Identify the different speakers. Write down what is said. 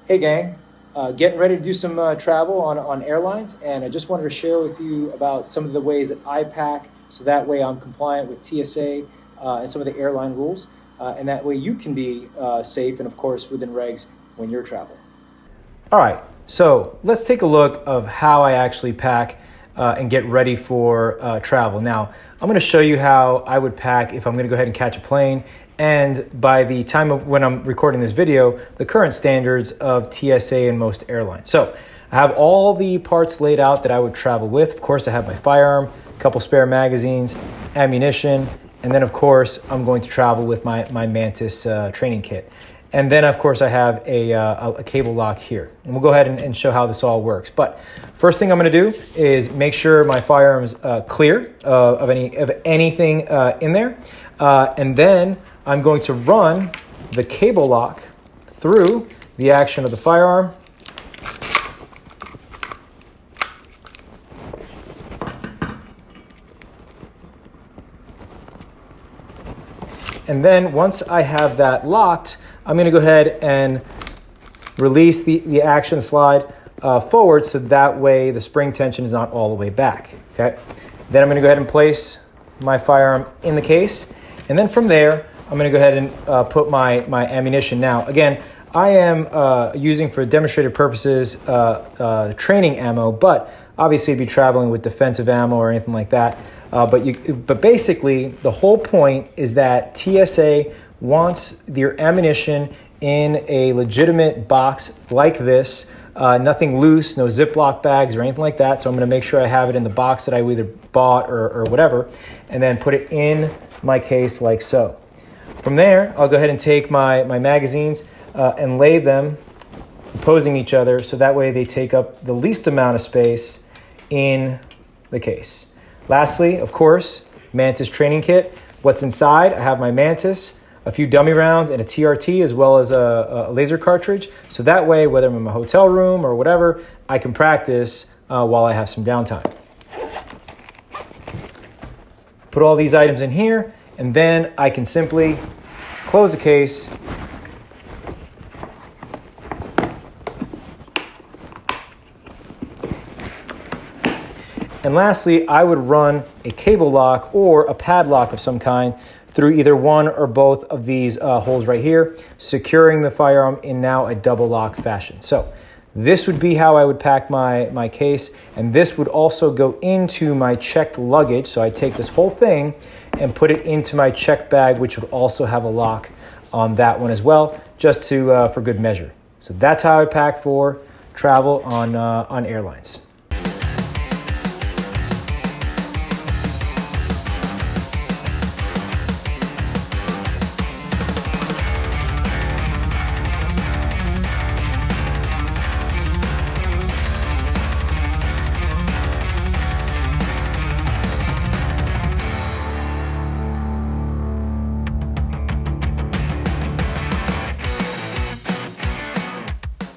Speaker 1: Hey gang, getting ready to do some travel on airlines, and I just wanted to share with you about some of the ways that I pack so that way I'm compliant with TSA and some of the airline rules, and that way you can be safe and of course within regs when you're traveling.
Speaker 2: All right, so let's take a look of how I actually pack and get ready for travel. Now, I'm gonna show you how I would pack if I'm gonna go ahead and catch a plane. And by the time of when I'm recording this video, the current standards of TSA and most airlines. So I have all the parts laid out that I would travel with. Of course, I have my firearm, a couple spare magazines, ammunition, and then of course, I'm going to travel with my Mantis training kit. And then, of course, I have a cable lock here. And we'll go ahead and show how this all works. But first thing I'm going to do is make sure my firearm is clear of anything in there. And then I'm going to run the cable lock through the action of the firearm. And then once I have that locked, I'm going to go ahead and release the action slide forward so that way the spring tension is not all the way back. Okay. Then I'm going to go ahead and place my firearm in the case. And then from there, I'm going to go ahead and put my ammunition. Now, again, I am using for demonstrative purposes training ammo, but obviously you'd be traveling with defensive ammo or anything like that. But basically, the whole point is that TSA wants your ammunition in a legitimate box like this, nothing loose, no Ziploc bags or anything like that. So I'm going to make sure I have it in the box that I either bought or whatever, and then put it in my case like so. From there, I'll go ahead and take my magazines and lay them opposing each other so that way they take up the least amount of space in the case. Lastly, of course, Mantis training kit. What's inside? I have my Mantis, a few dummy rounds, and a TRT, as well as a laser cartridge. So that way, whether I'm in my hotel room or whatever, I can practice while I have some downtime. Put all these items in here, and then I can simply close the case. And lastly, I would run a cable lock or a padlock of some kind through either one or both of these holes right here, securing the firearm in now a double lock fashion. So this would be how I would pack my case, and this would also go into my checked luggage. So I take this whole thing and put it into my checked bag, which would also have a lock on that one as well, just for good measure. So that's how I pack for travel on airlines.